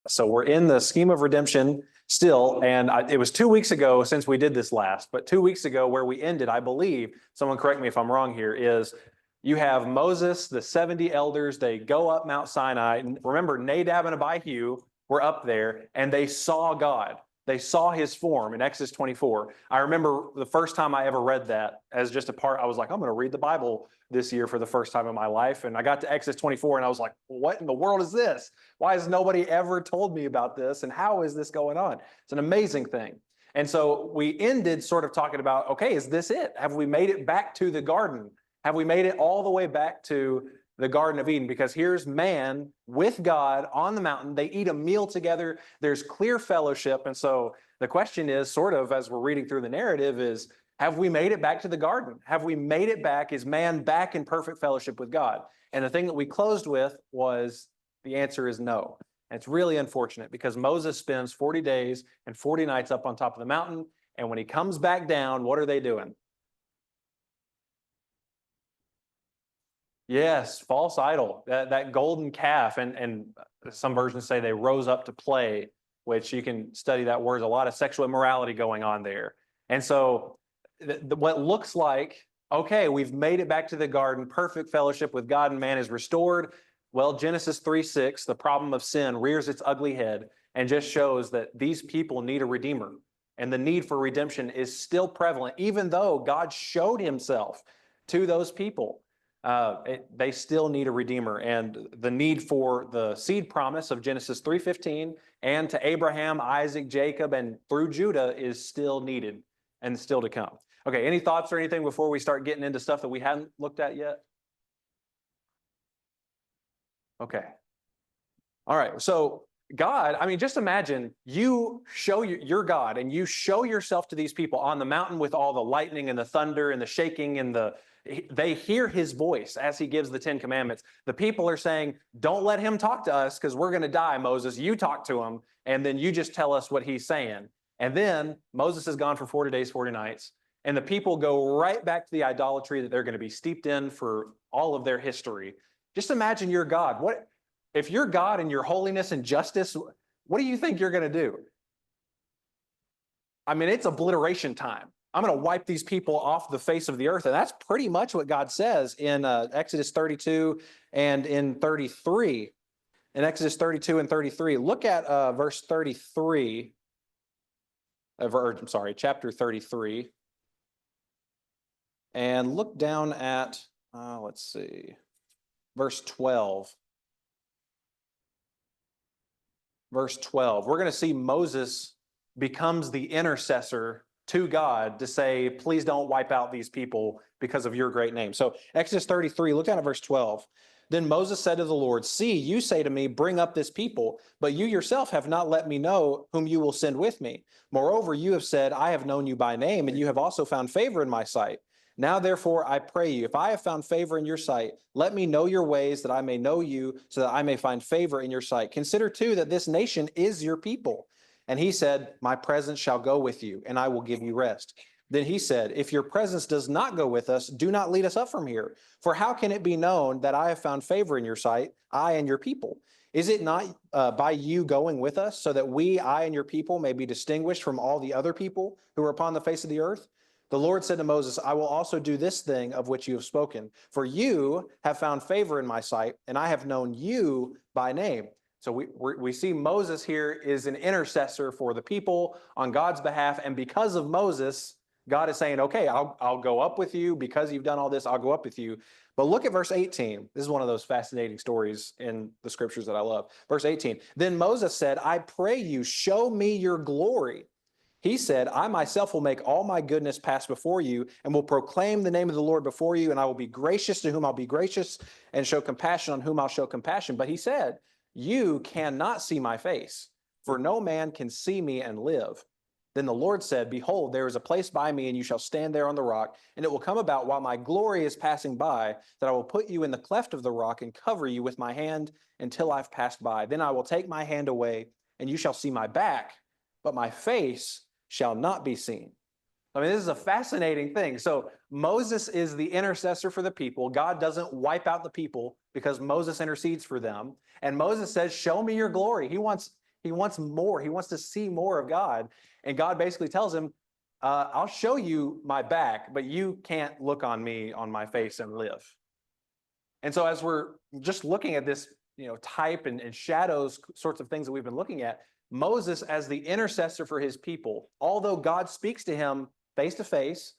So we're in the scheme of redemption still, and it was 2 weeks ago since we did this last, but 2 weeks ago where we ended, I believe, someone correct me if I'm wrong here, is you have Moses, the 70 elders, they go up Mount Sinai. And remember, Nadab and Abihu were up there, and they saw God. They saw his form in Exodus 24. I remember the first time I ever read that as just a part, I was like, I'm going to read the Bible this year for the first time in my life. And I got to Exodus 24 and I was like, what in the world is this? Why has nobody ever told me about this? And how is this going on? It's an amazing thing. And so we ended sort of talking about, okay, is this it? Have we made it back to the garden? Have we made it all the way back to the Garden of Eden? Because here's man with God on the mountain. They eat a meal together. There's clear fellowship. And so the question is, sort of as we're reading through the narrative, is have we made it back to the garden? Have we made it back? Is man back in perfect fellowship with God? And the thing that we closed with was the answer is no. And it's really unfortunate because Moses spends 40 days and 40 nights up on top of the mountain. And when he comes back down, what are they doing? Yes, false idol, that golden calf. And some versions say they rose up to play, which you can study that word. There's a lot of sexual immorality going on there. And so what looks like, okay, we've made it back to the garden, perfect fellowship with God and man is restored. Well, Genesis 3:6, the problem of sin rears its ugly head and just shows that these people need a redeemer. And the need for redemption is still prevalent, even though God showed himself to those people. They still need a redeemer. And the need for the seed promise of Genesis 3:15 and to Abraham, Isaac, Jacob, and through Judah is still needed and still to come. Okay, any thoughts or anything before we start getting into stuff that we haven't looked at yet? Okay. All right. So God, I mean, just imagine you show your God and you show yourself to these people on the mountain with all the lightning and the thunder and the shaking and they hear his voice as he gives the 10 commandments. The people are saying, don't let him talk to us because we're going to die, Moses. You talk to him and then you just tell us what he's saying. And then Moses is gone for 40 days, 40 nights. And the people go right back to the idolatry that they're going to be steeped in for all of their history. Just imagine your God. If you're God and your holiness and justice, what do you think you're going to do? I mean, it's obliteration time. I'm going to wipe these people off the face of the earth. And that's pretty much what God says in Exodus 32 and in 33. In Exodus 32 and 33, look at verse 33. Chapter 33. And look down at, let's see, verse 12. Verse 12, we're going to see Moses becomes the intercessor to God to say, please don't wipe out these people because of your great name. So Exodus 33, look down at verse 12. Then Moses said to the Lord, see, you say to me, bring up this people, but you yourself have not let me know whom you will send with me. Moreover, you have said, I have known you by name, and you have also found favor in my sight. Now, therefore, I pray you, if I have found favor in your sight, let me know your ways that I may know you, so that I may find favor in your sight. Consider too that this nation is your people. And he said, my presence shall go with you, and I will give you rest. Then he said, if your presence does not go with us, do not lead us up from here. For how can it be known that I have found favor in your sight, I and your people? Is it not by you going with us, so that we, I and your people, may be distinguished from all the other people who are upon the face of the earth? The Lord said to Moses, I will also do this thing of which you have spoken, for you have found favor in my sight, and I have known you by name. So we see Moses here is an intercessor for the people on God's behalf, and because of Moses, God is saying, okay, I'll go up with you. Because you've done all this, I'll go up with you. But look at verse 18. This is one of those fascinating stories in the scriptures that I love. Verse 18, then Moses said, I pray you, show me your glory. He said, I myself will make all my goodness pass before you and will proclaim the name of the Lord before you, and I will be gracious to whom I'll be gracious and show compassion on whom I'll show compassion. But he said, you cannot see my face, for no man can see me and live. Then the Lord said, behold, there is a place by me, and you shall stand there on the rock, and it will come about while my glory is passing by, that I will put you in the cleft of the rock and cover you with my hand until I've passed by. Then I will take my hand away, and you shall see my back, but my face shall not be seen. I mean, this is a fascinating thing. So Moses is the intercessor for the people. God doesn't wipe out the people because Moses intercedes for them. And Moses says, show me your glory. He wants He wants more. He wants to see more of God. And God basically tells him, I'll show you my back, but you can't look on me on my face and live. And so as we're just looking at this, type and shadows sorts of things that we've been looking at, Moses as the intercessor for his people, although God speaks to him face to face,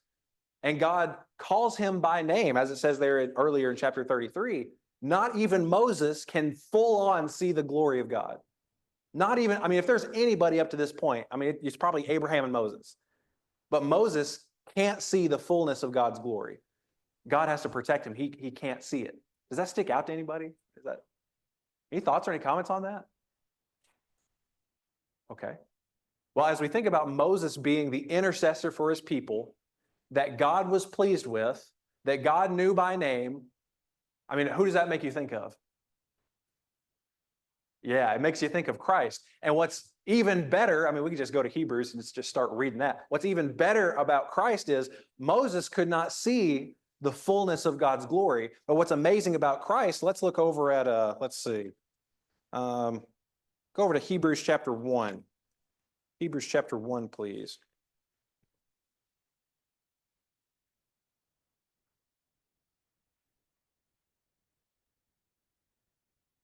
and God calls him by name, as it says there earlier in chapter 33, not even Moses can full on see the glory of God. Not even, if there's anybody up to this point, it's probably Abraham and Moses. But Moses can't see the fullness of God's glory. God has to protect him. He can't see it. Does that stick out to anybody? Any thoughts or any comments on that? Okay. Well, as we think about Moses being the intercessor for his people, that God was pleased with, that God knew by name, who does that make you think of? Yeah, it makes you think of Christ. And what's even better, we could just go to Hebrews and just start reading that. What's even better about Christ is Moses could not see the fullness of God's glory. But what's amazing about Christ, let's look over at, go over to Hebrews chapter 1. Hebrews chapter 1, please.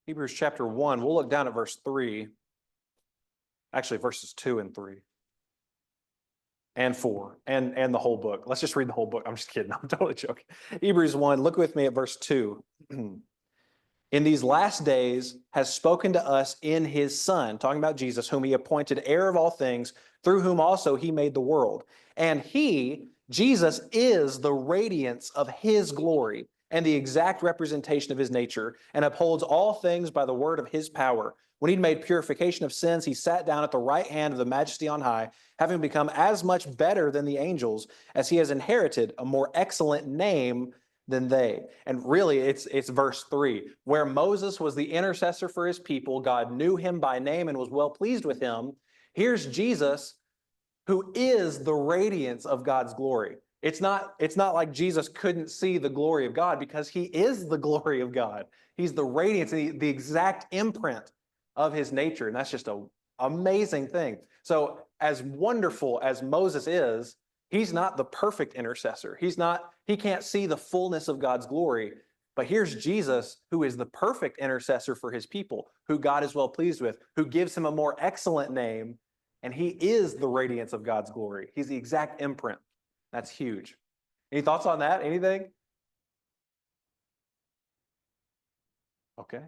Hebrews chapter 1, we'll look down at verse 3. Actually, verses 2 and 3. And 4. And the whole book. Let's just read the whole book. I'm just kidding. I'm totally joking. Hebrews 1, look with me at verse 2. In these last days has spoken to us in his Son, talking about Jesus, whom he appointed heir of all things, through whom also he made the world. And he, Jesus, is the radiance of his glory and the exact representation of his nature, and upholds all things by the word of his power. When he'd made purification of sins, he sat down at the right hand of the Majesty on high, having become as much better than the angels, as he has inherited a more excellent name than they. And really, it's verse 3, where Moses was the intercessor for his people. God knew him by name and was well pleased with him. Here's Jesus, who is the radiance of God's glory. It's not like Jesus couldn't see the glory of God, because he is the glory of God. He's the radiance, the exact imprint of his nature. And that's just an amazing thing. So as wonderful as Moses is, he's not the perfect intercessor. He can't see the fullness of God's glory. But here's Jesus, who is the perfect intercessor for his people, who God is well pleased with, who gives him a more excellent name, and he is the radiance of God's glory. He's the exact imprint. That's huge. Any thoughts on that? Anything? Okay.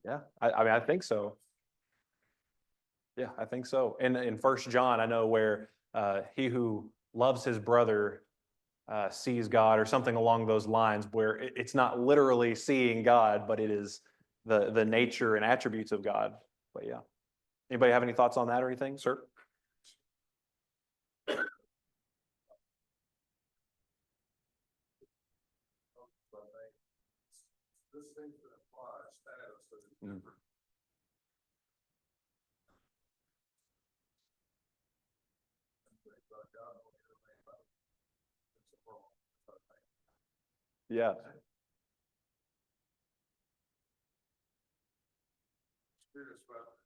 Yeah, I think so. Yeah, I think so. In First John, I know where he who loves his brother sees God, or something along those lines, where it's not literally seeing God, but it is the nature and attributes of God. But yeah, anybody have any thoughts on that or anything, sir? Mm. Yeah. Curious about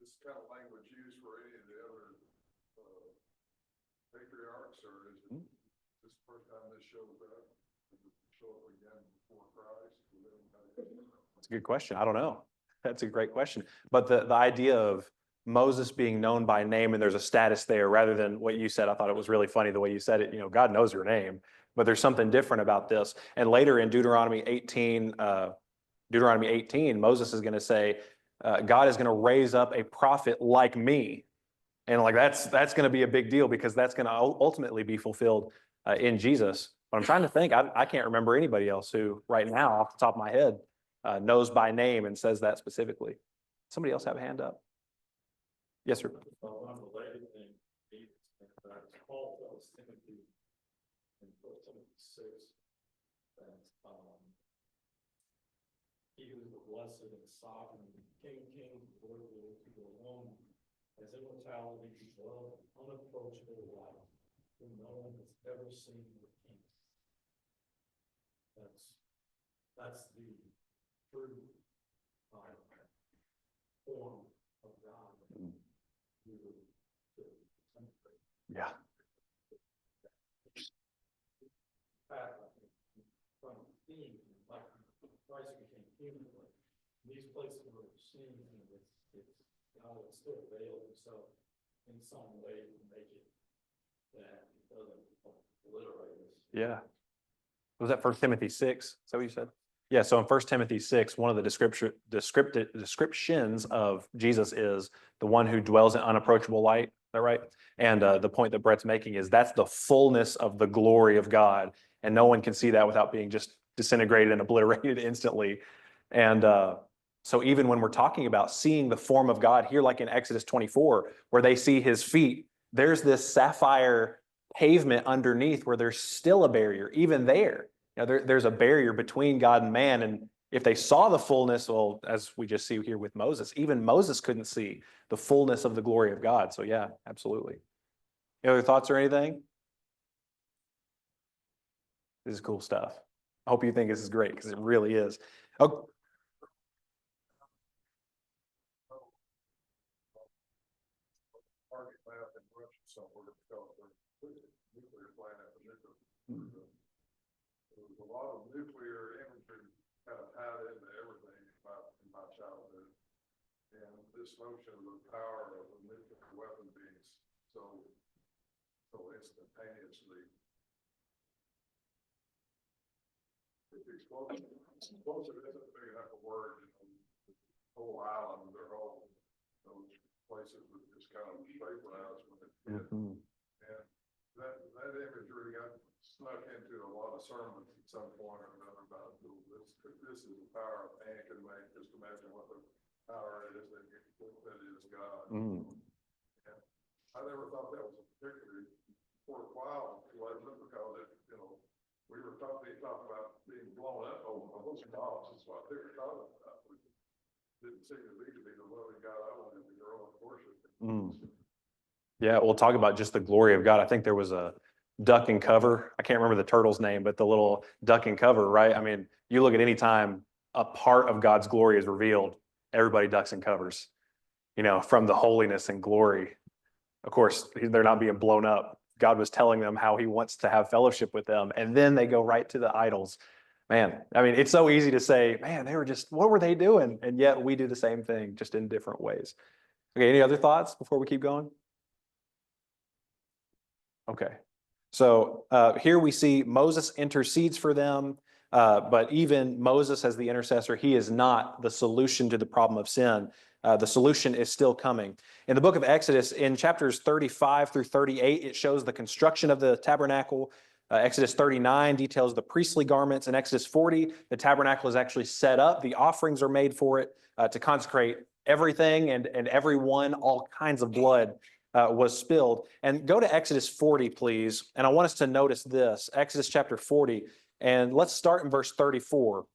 this kind of language used for any of the other patriarchs, or is it this first time this shows up? Does it show up again before Christ? That's a good question. I don't know. That's a great question. But the idea of Moses being known by name, and there's a status there, rather than what you said, I thought it was really funny the way you said it. God knows your name, but there's something different about this. And later in Deuteronomy 18, Moses is going to say, God is going to raise up a prophet like me. And like that's going to be a big deal, because that's going to ultimately be fulfilled in Jesus. But I'm trying to think. I can't remember anybody else who right now, off the top of my head, knows by name and says that specifically. Somebody else have a hand up? Yes, sir. One of the lady thing, Paul tells Timothy in 1 Timothy 6 that He who is the blessed and sovereign, King of kings, Lord of lords, who alone has immortality, dwell unapproachable light, whom no one has ever seen or seen. That's the true form of God. Yeah. From being like Christ became human, these places were seen, and it's God is still veiled, so in some way to make it that it doesn't obliterate us. Yeah. Was that First Timothy 6? Is that what you said? Yeah. So in First Timothy 6, one of the descriptions of Jesus is the one who dwells in unapproachable light. Is that right? And the point that Brett's making is that's the fullness of the glory of God. And no one can see that without being just disintegrated and obliterated instantly. And so even when we're talking about seeing the form of God here, like in Exodus 24, where they see his feet, there's this sapphire pavement underneath where there's still a barrier, even there. You know, there's a barrier between God and man. And if they saw the fullness, well, as we just see here with Moses, even Moses couldn't see the fullness of the glory of God. So yeah, absolutely. Any other thoughts or anything? This is cool stuff. I hope you think this is great because it really is. Oh, Target map in Russia somewhere because their nuclear plant at the nuclear. There was a lot of nuclear imagery kind of tied into everything in my childhood. And this notion of the power of a nuclear weapon being so instantaneously. Explosive isn't big enough a word, the whole island, their whole, those places would just kind of vaporize when it hit. And that imagery got snuck into a lot of sermons at some point or another about this is the power a man can make. Just imagine what the power is that is God. And I never thought that was a particularly worthwhile lesson because we were talking about being blown up over those bombs. That's what they were talking about. It didn't seem to be the loving God I wanted to grow up worship. Yeah, we'll talk about just the glory of God. I think there was a duck and cover. I can't remember the turtle's name, but the little duck and cover, right? I mean, you look at any time a part of God's glory is revealed, everybody ducks and covers, from the holiness and glory. Of course, they're not being blown up. God was telling them how he wants to have fellowship with them. And then they go right to the idols. Man, I mean, it's so easy to say, man, what were they doing? And yet we do the same thing, just in different ways. Okay, any other thoughts before we keep going? Okay. So here we see Moses intercedes for them, but even Moses as the intercessor, he is not the solution to the problem of sin. The solution is still coming. In the book of Exodus, in chapters 35 through 38, it shows the construction of the tabernacle. Exodus 39 details the priestly garments. In Exodus 40, the tabernacle is actually set up. The offerings are made for it to consecrate everything and everyone, all kinds of blood was spilled. And go to Exodus 40, please. And I want us to notice this, Exodus chapter 40, and let's start in verse 34.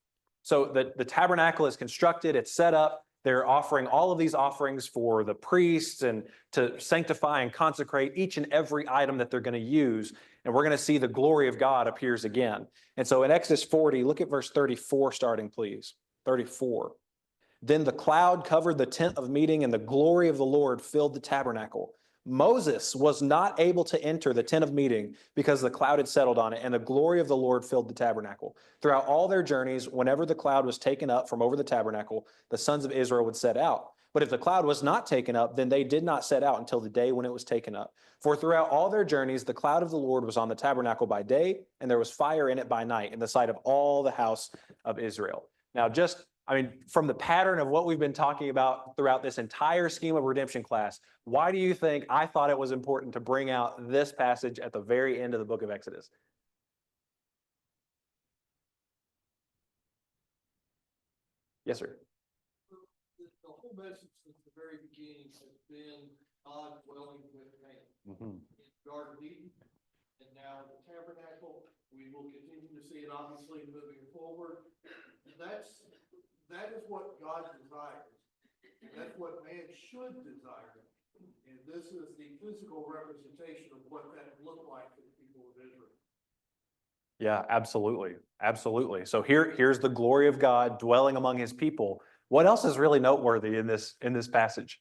So the tabernacle is constructed, it's set up. They're offering all of these offerings for the priests and to sanctify and consecrate each and every item that they're going to use. And we're going to see the glory of God appears again. And so in Exodus 40, look at verse 34 starting, please. 34. Then the cloud covered the tent of meeting, and the glory of the Lord filled the tabernacle. Moses was not able to enter the tent of meeting because the cloud had settled on it, and the glory of the Lord filled the tabernacle. Throughout all their journeys, whenever the cloud was taken up from over the tabernacle, the sons of Israel would set out. But if the cloud was not taken up, then they did not set out until the day when it was taken up. For throughout all their journeys, the cloud of the Lord was on the tabernacle by day, and there was fire in it by night, in the sight of all the house of Israel. Now, from the pattern of what we've been talking about throughout this entire scheme of redemption class, why do you think I thought it was important to bring out this passage at the very end of the book of Exodus? Yes, sir. The whole message since the very beginning has been God dwelling with man. In the Garden of Eden, and now the tabernacle. We will continue to see it obviously moving forward. That's that is what God desires. That's what man should desire. And this is the physical representation of what that looked like to the people of Israel. Yeah, absolutely. Absolutely. So here's the glory of God dwelling among his people. What else is really noteworthy in this passage?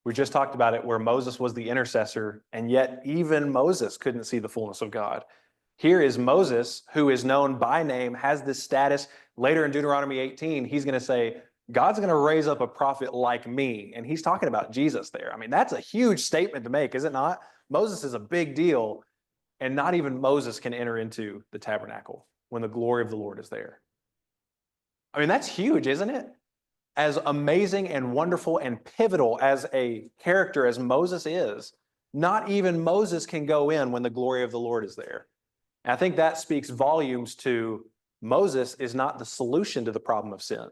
We just talked about it where Moses was the intercessor, and yet even Moses couldn't see the fullness of God. Here is Moses, who is known by name, has this status. Later in Deuteronomy 18, he's going to say, God's going to raise up a prophet like me. And he's talking about Jesus there. I mean, that's a huge statement to make, is it not? Moses is a big deal, and not even Moses can enter into the tabernacle when the glory of the Lord is there. I mean, that's huge, isn't it? As amazing and wonderful and pivotal as a character as Moses is, not even Moses can go in when the glory of the Lord is there. And I think that speaks volumes to Moses is not the solution to the problem of sin.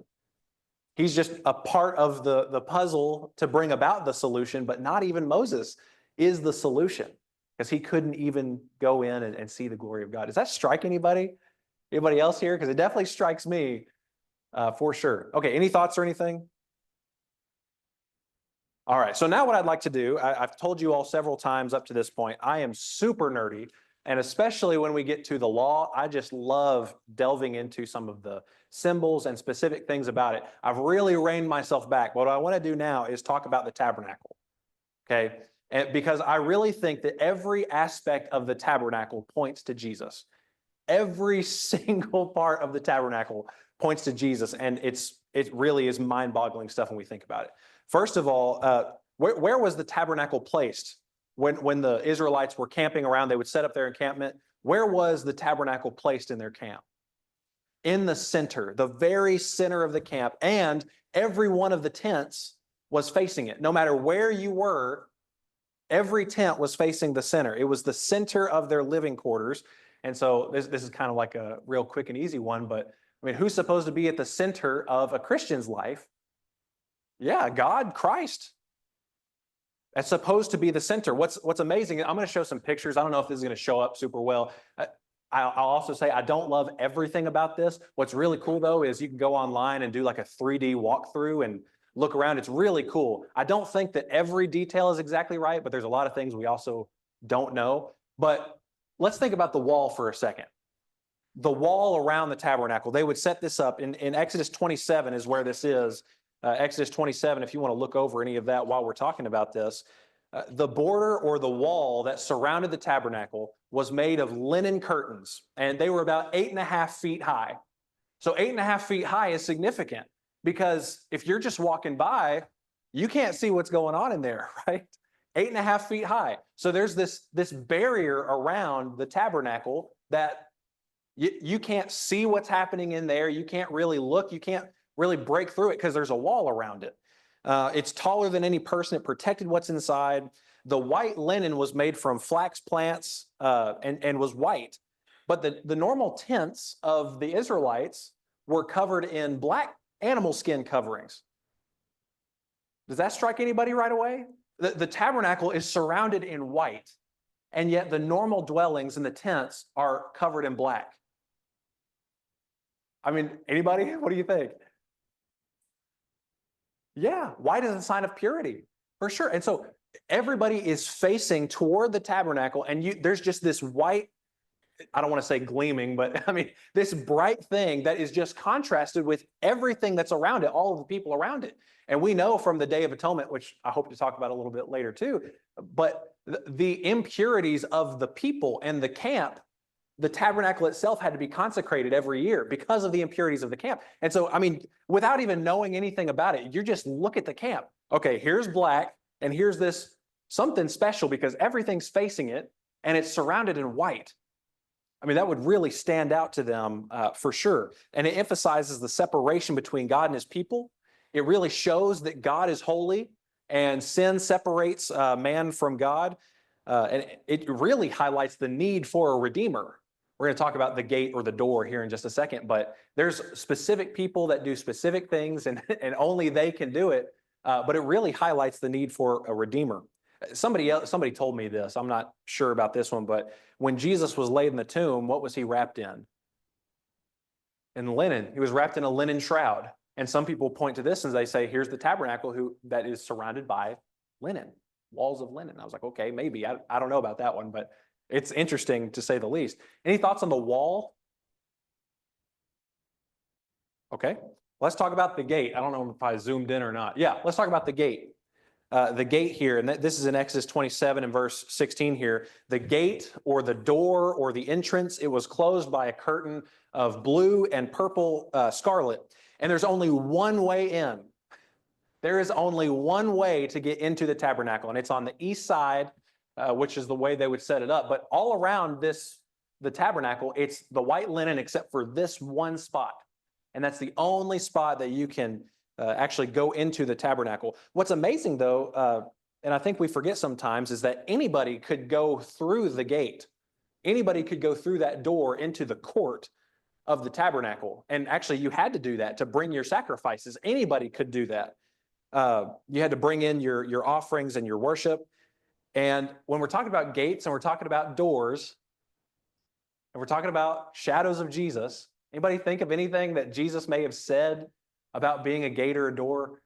He's just a part of the puzzle to bring about the solution, but not even Moses is the solution because he couldn't even go in and see the glory of God. Does that strike anybody? Anybody else here? Because it definitely strikes me for sure. Okay, any thoughts or anything? All right, so now what I'd like to do, I've told you all several times up to this point, I am super nerdy, and especially when we get to the law, I just love delving into some of the symbols and specific things about it. I've really reined myself back. What I want to do now is talk about the tabernacle, okay? And because I really think that every aspect of the tabernacle points to Jesus. Every single part of the tabernacle points to Jesus, and it really is mind-boggling stuff when we think about it. First of all, where was the tabernacle placed when the Israelites were camping around? They would set up their encampment. Where was the tabernacle placed in their camp? In the center, the very center of the camp, and every one of the tents was facing it. No matter where you were, every tent was facing the center. It was the center of their living quarters. And so this is kind of like a real quick and easy one, but I mean, who's supposed to be at the center of a Christian's life? Yeah, God, Christ. That's supposed to be the center. What's amazing, I'm going to show some pictures. I don't know if this is going to show up super well. I'll also say I don't love everything about this. What's really cool, though, is you can go online and do like a 3D walkthrough and look around. It's really cool. I don't think that every detail is exactly right, but there's a lot of things we also don't know. But let's think about the wall for a second. The wall around the tabernacle, they would set this up in Exodus 27 is where this is. Exodus 27, if you want to look over any of that while we're talking about this, the border or the wall that surrounded the tabernacle was made of linen curtains, and they were about 8.5 feet high. So 8.5 feet high is significant because if you're just walking by, you can't see what's going on in there, right? 8.5 feet high. So there's this barrier around the tabernacle that you can't see what's happening in there. You can't really look. You can't really break through it because there's a wall around it. It's taller than any person. It protected what's inside. The white linen was made from flax plants and was white. But the normal tents of the Israelites were covered in black animal skin coverings. Does that strike anybody right away? The tabernacle is surrounded in white, and yet the normal dwellings in the tents are covered in black. I mean, anybody? What do you think? Yeah, white is a sign of purity, for sure. And so everybody is facing toward the tabernacle, and there's just this white, I don't want to say gleaming, but I mean, this bright thing that is just contrasted with everything that's around it, all of the people around it. And we know from the Day of Atonement, which I hope to talk about a little bit later too, but the impurities of the people and the camp, the tabernacle itself had to be consecrated every year because of the impurities of the camp. And so, I mean, without even knowing anything about it, you just look at the camp. Okay, here's black, and here's this something special because everything's facing it, and it's surrounded in white. I mean, that would really stand out to them for sure. And it emphasizes the separation between God and his people. It really shows that God is holy and sin separates man from God. And it really highlights the need for a redeemer. We're going to talk about the gate or the door here in just a second, but there's specific people that do specific things and only they can do it. But it really highlights the need for a redeemer. Somebody told me this. I'm not sure about this one, but when Jesus was laid in the tomb, what was he wrapped in? in linen. He was wrapped in a linen shroud. And some people point to this and they say, here's the tabernacle that is surrounded by linen, walls of linen. I was like, okay, maybe. I don't know about that one, but it's interesting to say the least. Any thoughts on the wall? Okay, let's talk about the gate. I don't know if I zoomed in or not. Yeah, let's talk about the gate. The gate here, and this is in Exodus 27 and verse 16 here. The gate or the door or the entrance, it was closed by a curtain of blue and purple scarlet. And there's only one way in. There is only one way to get into the tabernacle, and it's on the east side, which is the way they would set it up. But all around the tabernacle, it's the white linen except for this one spot. And that's the only spot that you can actually go into the tabernacle. What's amazing, though, and I think we forget sometimes, is that anybody could go through the gate. Anybody could go through that door into the court of the tabernacle. And actually, you had to do that to bring your sacrifices. Anybody could do that. You had to bring in your offerings and your worship. And when we're talking about gates and we're talking about doors, and we're talking about shadows of Jesus, anybody think of anything that Jesus may have said about being a gate or a door?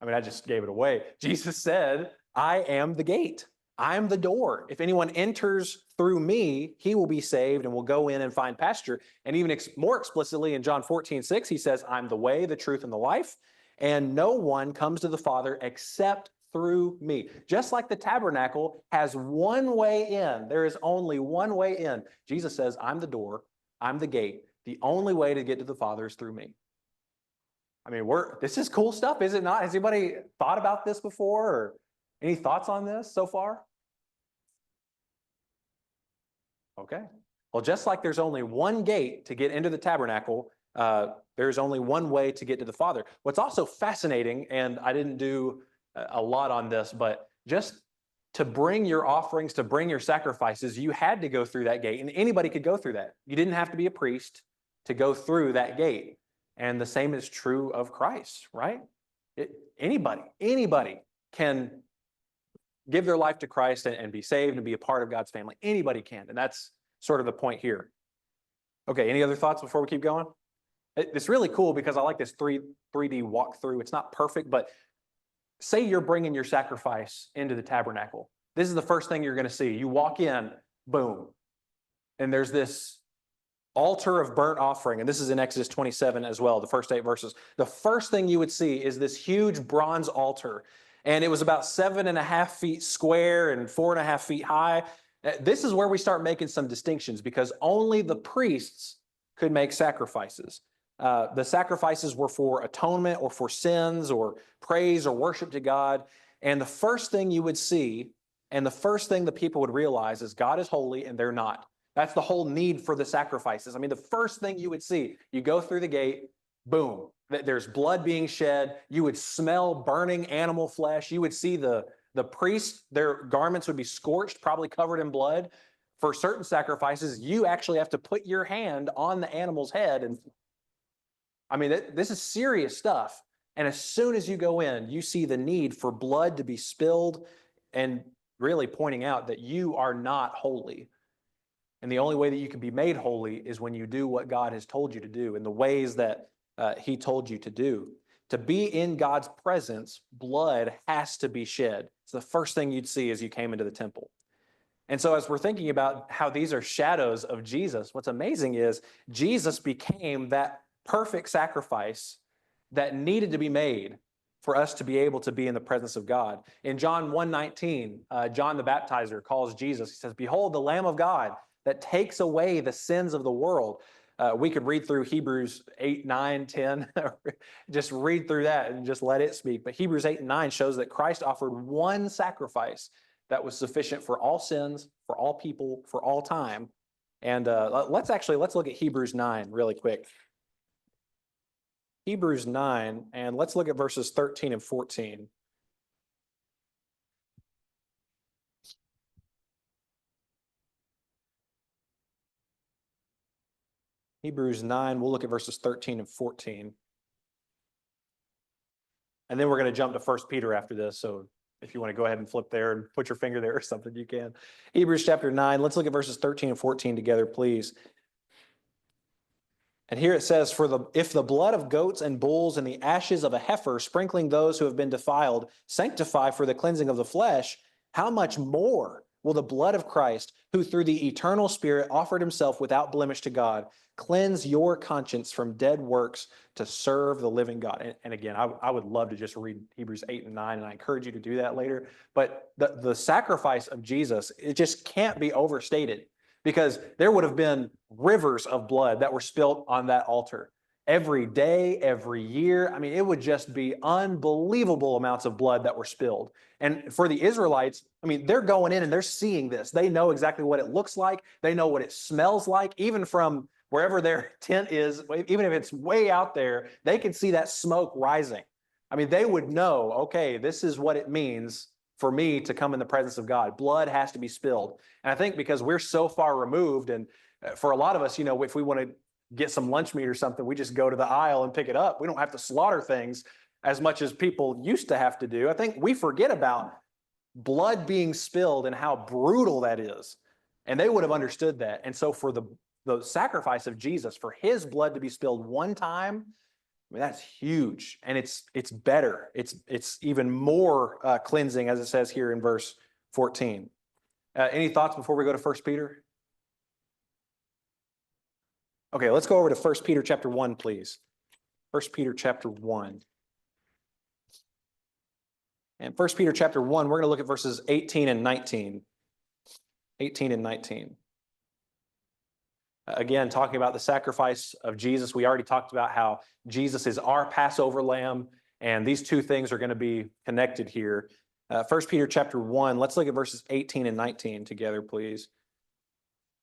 I mean, I just gave it away. Jesus said, I am the gate. I am the door. If anyone enters through me, he will be saved and will go in and find pasture. And even more explicitly in John 14:6, he says, I'm the way, the truth, and the life. And no one comes to the Father except through me. Just like the tabernacle has one way in, there is only one way in. Jesus says, I'm the door, I'm the gate. The only way to get to the Father is through me. I mean, this is cool stuff, is it not? Has anybody thought about this before, or any thoughts on this so far? Okay. Well, just like there's only one gate to get into the tabernacle, there's only one way to get to the Father. What's also fascinating, and I didn't do a lot on this, but just to bring your offerings, to bring your sacrifices, you had to go through that gate, and anybody could go through that. You didn't have to be a priest to go through that gate. And the same is true of Christ, right? Anybody can give their life to Christ and be saved and be a part of God's family. Anybody can, and that's sort of the point here. Okay, any other thoughts before we keep going? It's really cool because I like this 3D walkthrough. It's not perfect, but say you're bringing your sacrifice into the tabernacle. This is the first thing you're going to see. You walk in, boom, and there's this altar of burnt offering, and this is in Exodus 27 as well, the first 8 verses. The first thing you would see is this huge bronze altar, and it was about 7.5 feet square and 4.5 feet high. This is where we start making some distinctions because only the priests could make sacrifices. The sacrifices were for atonement or for sins or praise or worship to God. And the first thing you would see, and the first thing the people would realize is God is holy and they're not. That's the whole need for the sacrifices. I mean, the first thing you would see, you go through the gate, boom, there's blood being shed. You would smell burning animal flesh. You would see the priests, their garments would be scorched, probably covered in blood. For certain sacrifices, you actually have to put your hand on the animal's head. And I mean, this is serious stuff. And as soon as you go in, you see the need for blood to be spilled and really pointing out that you are not holy. And the only way that you can be made holy is when you do what God has told you to do in the ways that he told you to do. To be in God's presence, blood has to be shed. It's the first thing you'd see as you came into the temple. And so as we're thinking about how these are shadows of Jesus, what's amazing is Jesus became that perfect sacrifice that needed to be made for us to be able to be in the presence of God. In John 1:19, John the Baptizer calls Jesus, he says, "Behold the Lamb of God that takes away the sins of the world." We could read through Hebrews 8, 9, 10, just read through that and just let it speak. But Hebrews 8 and 9 shows that Christ offered one sacrifice that was sufficient for all sins, for all people, for all time. And let's look at Hebrews 9 really quick. Hebrews 9, and let's look at verses 13 and 14. Hebrews 9, we'll look at verses 13 and 14. And then we're going to jump to 1 Peter after this. So if you want to go ahead and flip there and put your finger there or something, you can. Hebrews chapter 9, let's look at verses 13 and 14 together, please. And here it says, if the blood of goats and bulls and the ashes of a heifer, sprinkling those who have been defiled, sanctify for the cleansing of the flesh, how much more will the blood of Christ, who through the eternal Spirit offered himself without blemish to God, cleanse your conscience from dead works to serve the living God? And again, I would love to just read Hebrews 8 and 9, and I encourage you to do that later. But the sacrifice of Jesus, it just can't be overstated, because there would have been rivers of blood that were spilt on that altar every day, every year. I mean, it would just be unbelievable amounts of blood that were spilled. And for the Israelites, I mean, they're going in and they're seeing this. They know exactly what it looks like. They know what it smells like. Even from wherever their tent is, even if it's way out there, they can see that smoke rising. I mean, they would know, okay, this is what it means for me to come in the presence of God. Blood has to be spilled. And I think because we're so far removed, and for a lot of us, if we want to get some lunch meat or something, we just go to the aisle and pick it up. We don't have to slaughter things as much as people used to have to do. I think we forget about blood being spilled and how brutal that is. And they would have understood that. And so for the sacrifice of Jesus, for his blood to be spilled one time, I mean, that's huge. And it's better. It's even more cleansing, as it says here in verse 14. Any thoughts before we go to 1 Peter? Okay, let's go over to 1 Peter chapter 1, please. 1 Peter chapter 1. And 1 Peter chapter 1, we're going to look at verses 18 and 19. 18 and 19. Again, talking about the sacrifice of Jesus, we already talked about how Jesus is our Passover lamb, and these two things are going to be connected here. 1 Peter chapter 1, let's look at verses 18 and 19 together, please.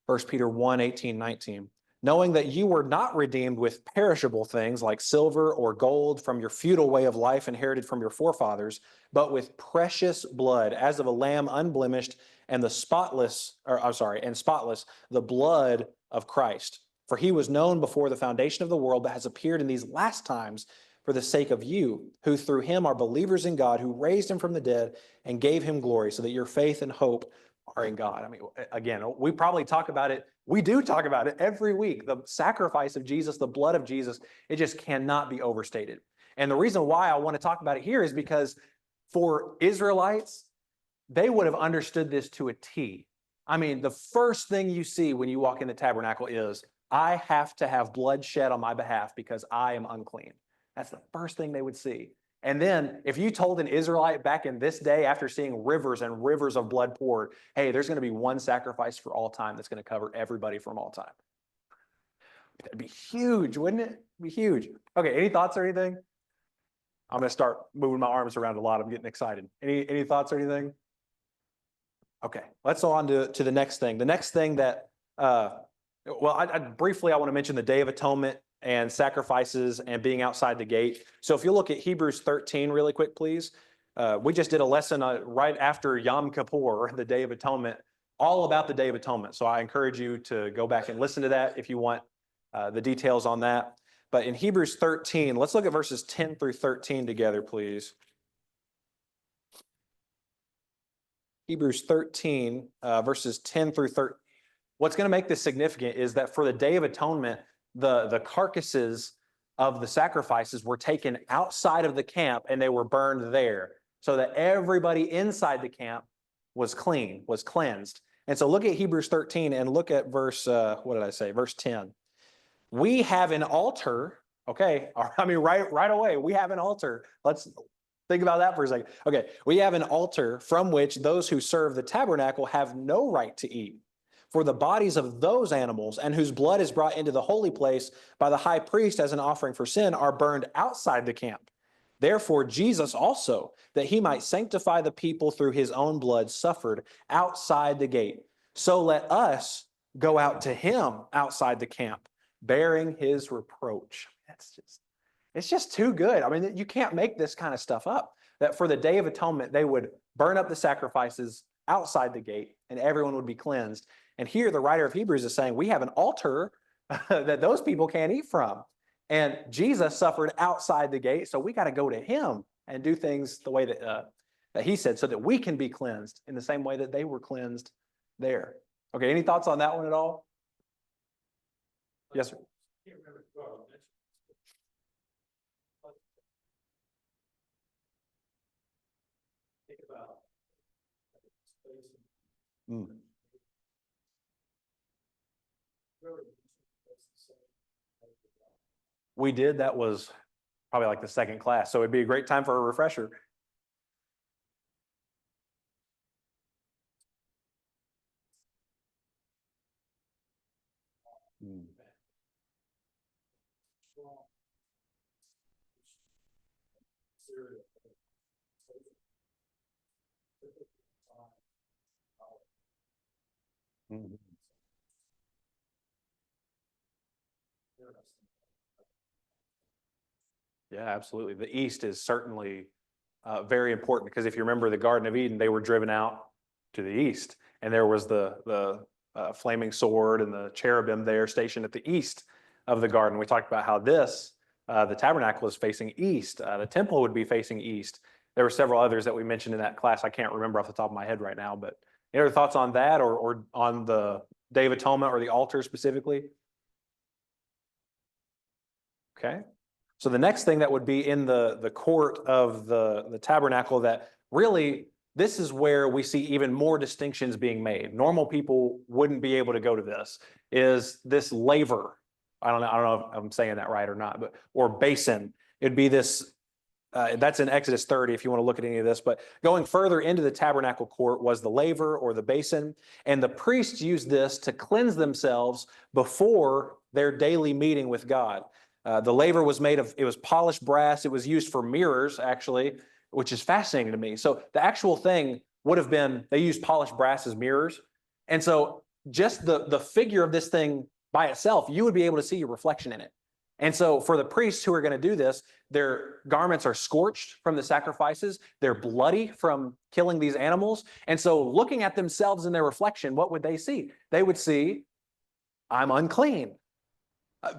1 Peter 1, 18, 19. Knowing that you were not redeemed with perishable things like silver or gold from your futile way of life inherited from your forefathers, but with precious blood, as of a lamb unblemished and spotless, the blood of Christ. For he was known before the foundation of the world, but has appeared in these last times for the sake of you, who through him are believers in God, who raised him from the dead and gave him glory, so that your faith and hope are in God. I mean, again, we probably talk about it. We do talk about it every week. The sacrifice of Jesus, the blood of Jesus, it just cannot be overstated. And the reason why I want to talk about it here is because for Israelites, they would have understood this to a T. I mean, the first thing you see when you walk in the tabernacle is, I have to have blood shed on my behalf because I am unclean. That's the first thing they would see. And then if you told an Israelite back in this day, after seeing rivers and rivers of blood poured, hey, there's going to be one sacrifice for all time that's going to cover everybody from all time. That'd be huge, wouldn't it? It'd be huge. Okay, any thoughts or anything? I'm going to start moving my arms around a lot. I'm getting excited. Any thoughts or anything? Okay, let's go on to the next thing. The next thing that, briefly, I want to mention the Day of Atonement and sacrifices and being outside the gate. So if you look at Hebrews 13 really quick, please. We just did a lesson right after Yom Kippur, the Day of Atonement, all about the Day of Atonement. So I encourage you to go back and listen to that if you want the details on that. But in Hebrews 13, let's look at verses 10 through 13 together, please. Hebrews 13, verses 10 through 13. What's going to make this significant is that for the Day of Atonement, the carcasses of the sacrifices were taken outside of the camp and they were burned there, so that everybody inside the camp was clean, was cleansed. And so look at Hebrews 13 and look at verse, verse 10. We have an altar, okay, I mean, right away, we have an altar. Let's think about that for a second. Okay, we have an altar from which those who serve the tabernacle have no right to eat. For the bodies of those animals and whose blood is brought into the holy place by the high priest as an offering for sin are burned outside the camp. Therefore, Jesus also, that he might sanctify the people through his own blood, suffered outside the gate. So let us go out to him outside the camp, bearing his reproach. It's just too good. I mean, you can't make this kind of stuff up. That for the Day of Atonement, they would burn up the sacrifices outside the gate and everyone would be cleansed. And here the writer of Hebrews is saying, we have an altar that those people can't eat from. And Jesus suffered outside the gate, so we got to go to him and do things the way that he said, so that we can be cleansed in the same way that they were cleansed there. Okay, any thoughts on that one at all? Yes, sir. I can't remember if facing. Mm. Really, that's the same. We did. That was probably like the second class. So it'd be a great time for a refresher. Mm. Syria. Mhm. Yeah, absolutely. The East is certainly very important because if you remember the Garden of Eden, they were driven out to the east, and there was the flaming sword and the cherubim there stationed at the east of the garden. We talked about how the tabernacle is facing east. The temple would be facing east. There were several others that we mentioned in that class. I can't remember off the top of my head right now, but any other thoughts on that or on the Day of Atonement or the altar specifically? Okay. So the next thing that would be in the court of the tabernacle that really, this is where we see even more distinctions being made. Normal people wouldn't be able to go to this, is this laver. I don't know if I'm saying that right or not, but, or basin. It'd be this, that's in Exodus 30 if you want to look at any of this, but going further into the tabernacle court was the laver or the basin, and the priests used this to cleanse themselves before their daily meeting with God. The laver was made of, it was polished brass. It was used for mirrors, actually, which is fascinating to me. So the actual thing would have been, they used polished brass as mirrors. And so just the figure of this thing by itself, you would be able to see your reflection in it. And so for the priests who are going to do this, their garments are scorched from the sacrifices. They're bloody from killing these animals. And so looking at themselves in their reflection, what would they see? They would see, I'm unclean.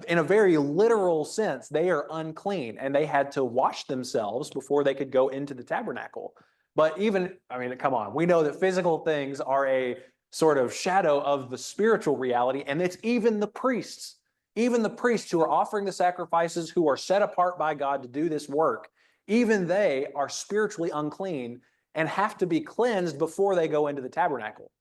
In a very literal sense, they are unclean and they had to wash themselves before they could go into the tabernacle. But even, I mean, come on, we know that physical things are a sort of shadow of the spiritual reality, and it's even the priests who are offering the sacrifices, who are set apart by God to do this work, even they are spiritually unclean and have to be cleansed before they go into the tabernacle.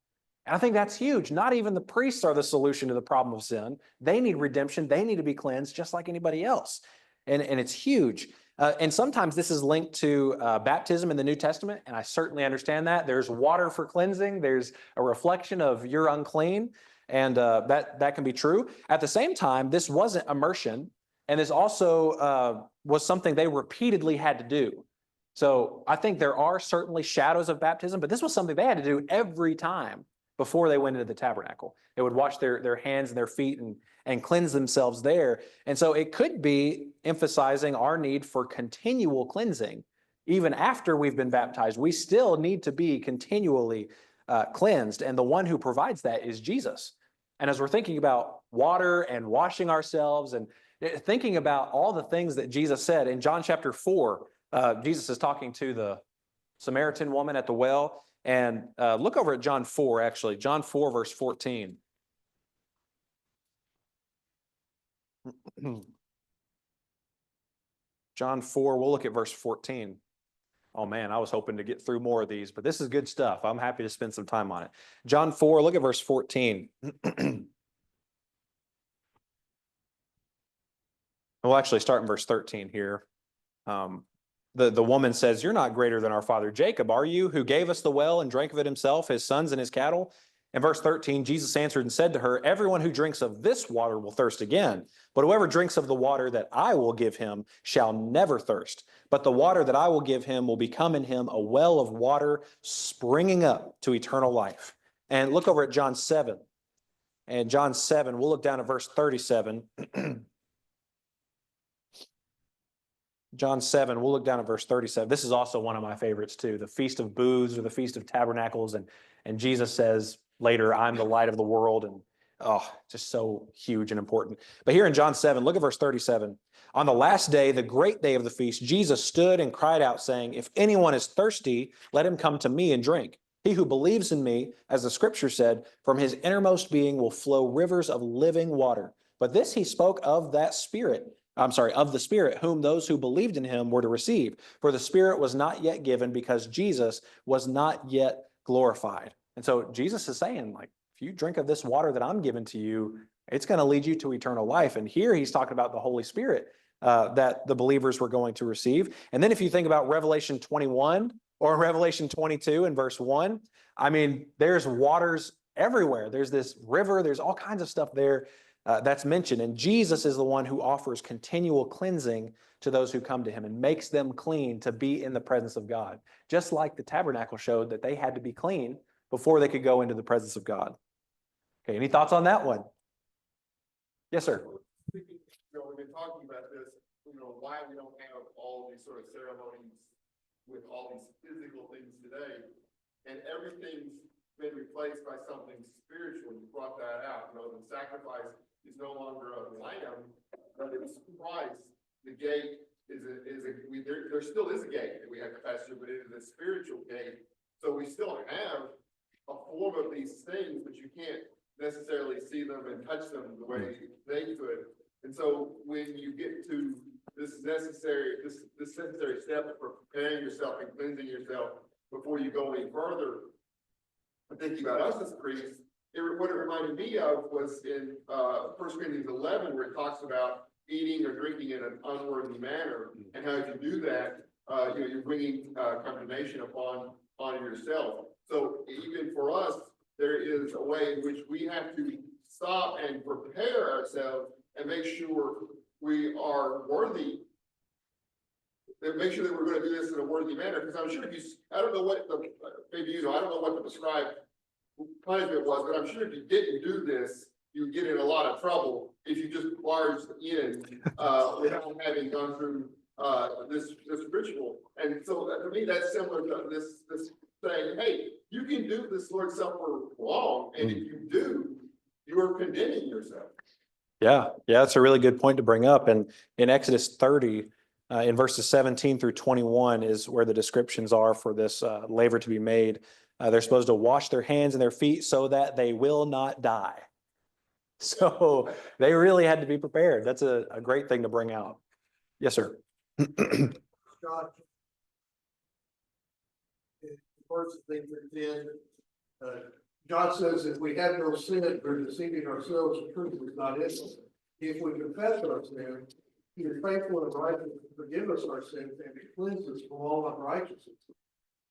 And I think that's huge. Not even the priests are the solution to the problem of sin. They need redemption. They need to be cleansed just like anybody else. And it's huge. And sometimes this is linked to baptism in the New Testament, and I certainly understand that. There's water for cleansing. There's a reflection of you're unclean, and that can be true. At the same time, this wasn't immersion, and this also was something they repeatedly had to do. So I think there are certainly shadows of baptism, but this was something they had to do every time before they went into the tabernacle. They would wash their hands and their feet and cleanse themselves there. And so it could be emphasizing our need for continual cleansing. Even after we've been baptized, we still need to be continually cleansed. And the one who provides that is Jesus. And as we're thinking about water and washing ourselves and thinking about all the things that Jesus said in John chapter 4, Jesus is talking to the Samaritan woman at the well. And look over at John 4, actually. John 4, verse 14. John 4, we'll look at verse 14. Oh man, I was hoping to get through more of these, but this is good stuff. I'm happy to spend some time on it. John 4, look at verse 14. We'll actually start in verse 13 here. The woman says, "You're not greater than our father Jacob, are you, who gave us the well and drank of it himself, his sons and his cattle?" In verse 13, Jesus answered and said to her, "Everyone who drinks of this water will thirst again, but whoever drinks of the water that I will give him shall never thirst. But the water that I will give him will become in him a well of water springing up to eternal life." And look over at John 7. And John 7, we'll look down at verse 37. John 7, we'll look down at verse 37. This is also one of my favorites too, the Feast of Booths or the Feast of Tabernacles. And Jesus says later, "I'm the light of the world." And just so huge and important. But here in John 7, look at verse 37. "On the last day, the great day of the feast, Jesus stood and cried out, saying, 'If anyone is thirsty, let him come to me and drink. He who believes in me, as the scripture said, from his innermost being will flow rivers of living water.' But this he spoke of the Spirit, whom those who believed in him were to receive. For the Spirit was not yet given because Jesus was not yet glorified." And so Jesus is saying, like, if you drink of this water that I'm giving to you, it's going to lead you to eternal life. And here he's talking about the Holy Spirit that the believers were going to receive. And then if you think about Revelation 21 or Revelation 22 and verse 1, I mean, there's waters everywhere. There's this river. There's all kinds of stuff there that's mentioned. And Jesus is the one who offers continual cleansing to those who come to him and makes them clean to be in the presence of God. Just like the tabernacle showed that they had to be clean before they could go into the presence of God. Okay, any thoughts on that one? Yes, sir. We've been talking about this, why we don't have all these sort of ceremonies with all these physical things today. And everything's been replaced by something spiritual. You brought that out. The sacrifice is no longer a lamb, but it's Christ. The gate there still is a gate that we have to pass through, but it is a spiritual gate. So we still have a form of these things, but you can't necessarily see them and touch them the way they could. And so when you get to this necessary step for preparing yourself and cleansing yourself before you go any further, I'm thinking about us as priests. What it reminded me of was in 1 Corinthians 11, where it talks about eating or drinking in an unworthy manner, and how if you do that, you're bringing condemnation upon yourself. So even for us, there is a way in which we have to stop and prepare ourselves and make sure we are worthy. Make sure that we're going to do this in a worthy manner, because I'm sure I don't know what the prescribed punishment was, but I'm sure if you didn't do this, you would get in a lot of trouble if you just barged in without having gone through this ritual. And so to me, that's similar to this saying, hey, you can do this Lord's Supper wrong, and if you do, you are condemning yourself. Yeah, that's a really good point to bring up. And in Exodus 30, in verses 17 through 21 is where the descriptions are for this laver to be made. They're supposed to wash their hands and their feet so that they will not die. So they really had to be prepared. That's a great thing to bring out. Yes, sir. God, first thing God says, if we have no sin, we're deceiving ourselves, the truth is not in us. If we confess our sin, he is faithful and righteous to forgive us our sins and to cleanse us from all unrighteousness.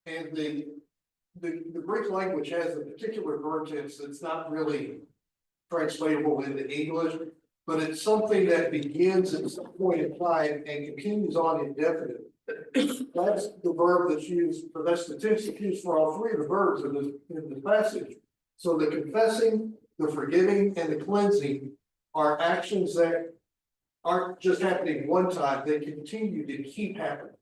And the Greek language has a particular verb tense that's not really translatable into English, but it's something that begins at some point in time and continues on indefinitely. That's the verb that's used, or that's the tense that's used for all three of the verbs in this passage. So the confessing, the forgiving, and the cleansing are actions that aren't just happening one time, they continue to keep happening.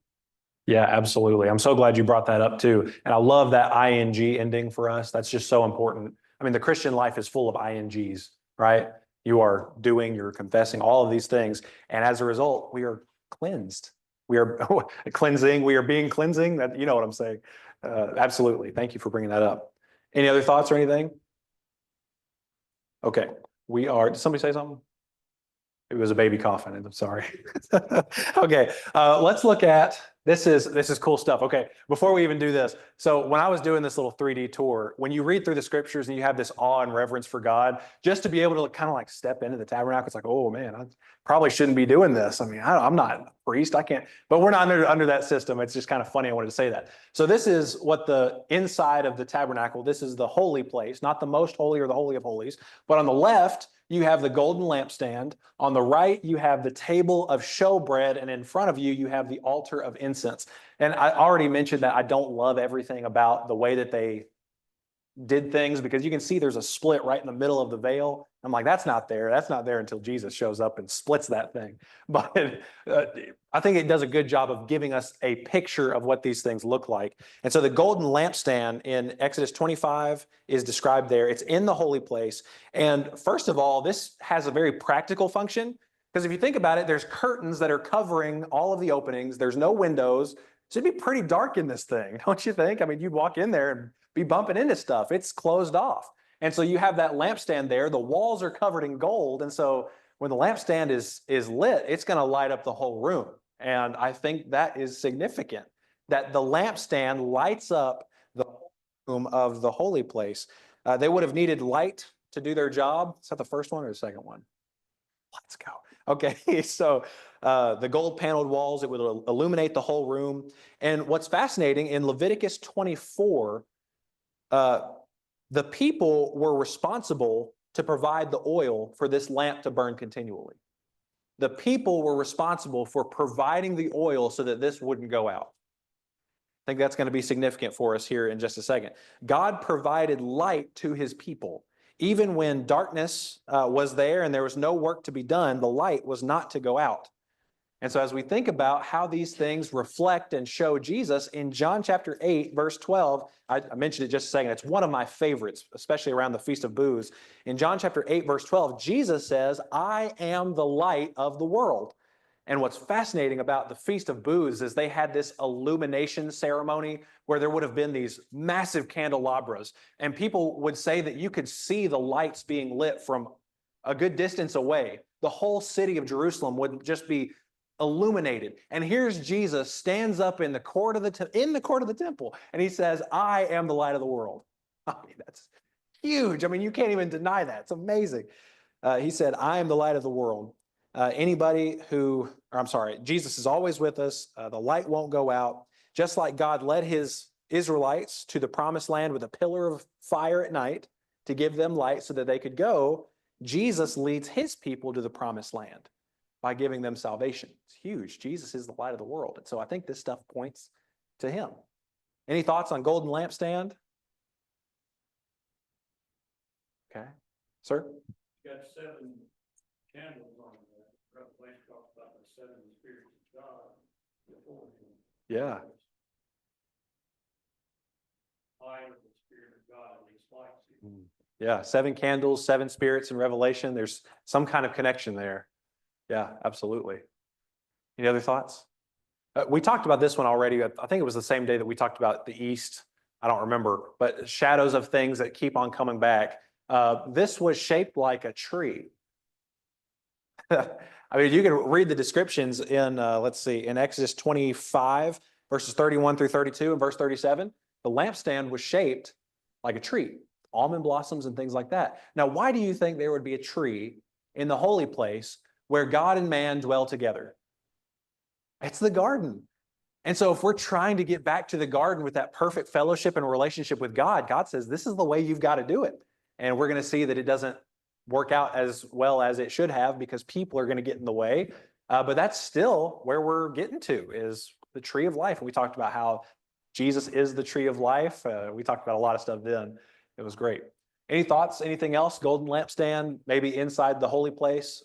Yeah, absolutely. I'm so glad you brought that up too. And I love that ing ending for us. That's just so important. I mean, the Christian life is full of ings, right? You are doing, you're confessing, all of these things. And as a result, we are cleansed. We are cleansing, we are being cleansing. That, you know what I'm saying? Absolutely. Thank you for bringing that up. Any other thoughts or anything? Okay. Did somebody say something? It was a baby coughing. I'm sorry. Okay. Let's look at, this is cool stuff. Okay. Before we even do this. So when I was doing this little 3D tour, when you read through the scriptures and you have this awe and reverence for God, just to be able to kind of like step into the tabernacle, it's like, oh man, I probably shouldn't be doing this. I mean, I'm not a priest. I can't, but we're not under that system. It's just kind of funny. I wanted to say that. So this is what the inside of the tabernacle, this is the holy place, not the most holy or the holy of holies, but on the left, you have the golden lampstand. On the right, you have the table of showbread, and in front of you, you have the altar of incense. And I already mentioned that I don't love everything about the way that they did things, because you can see there's a split right in the middle of the veil. I'm like, that's not there. That's not there until Jesus shows up and splits that thing. But I think it does a good job of giving us a picture of what these things look like. And so the golden lampstand in Exodus 25 is described there. It's in the holy place. And first of all, this has a very practical function, because if you think about it, there's curtains that are covering all of the openings. There's no windows. So it'd be pretty dark in this thing, don't you think? I mean, you'd walk in there and be bumping into stuff. It's closed off. And so you have that lampstand there. The walls are covered in gold. And so when the lampstand is lit, it's going to light up the whole room. And I think that is significant, that the lampstand lights up the of the holy place. They would have needed light to do their job. Is that the first one or the second one? Let's go. Okay, so the gold paneled walls, it would illuminate the whole room. And what's fascinating, in Leviticus 24, the people were responsible to provide the oil for this lamp to burn continually. The people were responsible for providing the oil so that this wouldn't go out. I think that's going to be significant for us here in just a second. God provided light to his people. Even when darkness was there and there was no work to be done, the light was not to go out. And so as we think about how these things reflect and show Jesus, in John chapter 8, verse 12, I mentioned it just a second, it's one of my favorites, especially around the Feast of Booths. In John chapter 8, verse 12, Jesus says, I am the light of the world. And what's fascinating about the Feast of Booths is they had this illumination ceremony where there would have been these massive candelabras. And people would say that you could see the lights being lit from a good distance away. The whole city of Jerusalem would just be illuminated. And here's Jesus stands up in the court of the temple, and he says, I am the light of the world. I mean, that's huge. I mean, you can't even deny that. It's amazing. He said, I am the light of the world. Jesus is always with us. The light won't go out. Just like God led his Israelites to the promised land with a pillar of fire at night to give them light so that they could go, Jesus leads his people to the promised land by giving them salvation. It's huge. Jesus is the light of the world. And so I think this stuff points to him. Any thoughts on golden lampstand? Okay. Sir? You got 7 candles on there. Revelation talks about the 7 spirits of God before him. Yeah. I am the Spirit of God, and he's like you. Yeah. 7 candles, 7 spirits in Revelation. There's some kind of connection there. Yeah, absolutely. Any other thoughts? We talked about this one already. I think it was the same day that we talked about the East. I don't remember, but shadows of things that keep on coming back. This was shaped like a tree. I mean, you can read the descriptions in, in Exodus 25, verses 31 through 32 and verse 37. The lampstand was shaped like a tree, almond blossoms and things like that. Now, why do you think there would be a tree in the holy place where God and man dwell together? It's the garden. And so if we're trying to get back to the garden with that perfect fellowship and relationship with God, God says, this is the way you've got to do it. And we're going to see that it doesn't work out as well as it should have because people are going to get in the way. But that's still where we're getting to, is the tree of life. And we talked about how Jesus is the tree of life. We talked about a lot of stuff then. It was great. Any thoughts? Anything else? Golden lampstand, maybe inside the holy place?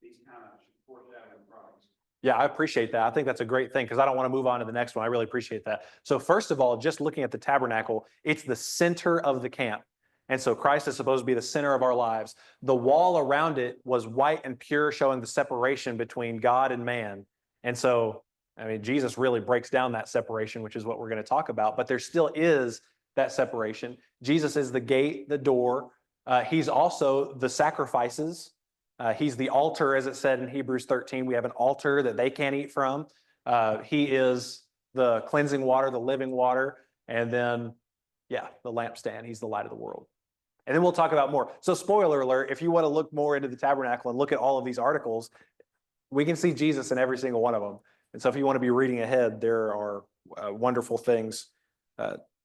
These kind of foreshadowing products. Yeah, I appreciate that. I think that's a great thing because I don't want to move on to the next one. I really appreciate that. So first of all, just looking at the tabernacle, it's the center of the camp. And so Christ is supposed to be the center of our lives. The wall around it was white and pure, showing the separation between God and man. And so, I mean, Jesus really breaks down that separation, which is what we're going to talk about. But there still is that separation. Jesus is the gate, the door. He's also the sacrifices. He's the altar, as it said in Hebrews 13. We have an altar that they can't eat from. He is the cleansing water, the living water. And then, the lampstand. He's the light of the world. And then we'll talk about more. So spoiler alert, if you want to look more into the tabernacle and look at all of these articles, we can see Jesus in every single one of them. And so if you want to be reading ahead, there are wonderful things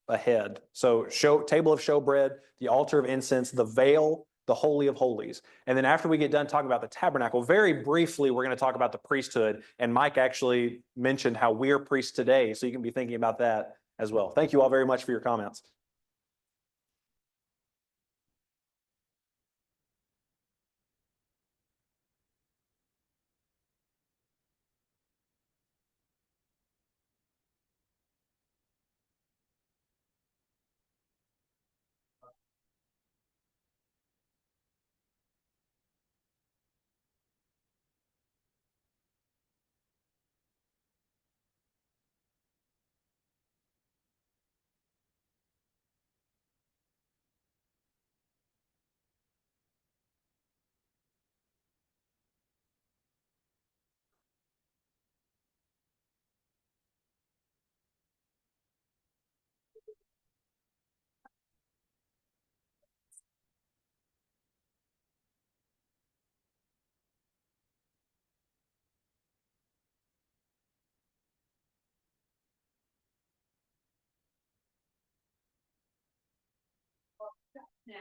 ahead. So table of showbread, the altar of incense, the veil, the Holy of Holies. And then after we get done talking about the tabernacle, very briefly, we're going to talk about the priesthood. And Mike actually mentioned how we're priests today. So you can be thinking about that as well. Thank you all very much for your comments. Yeah.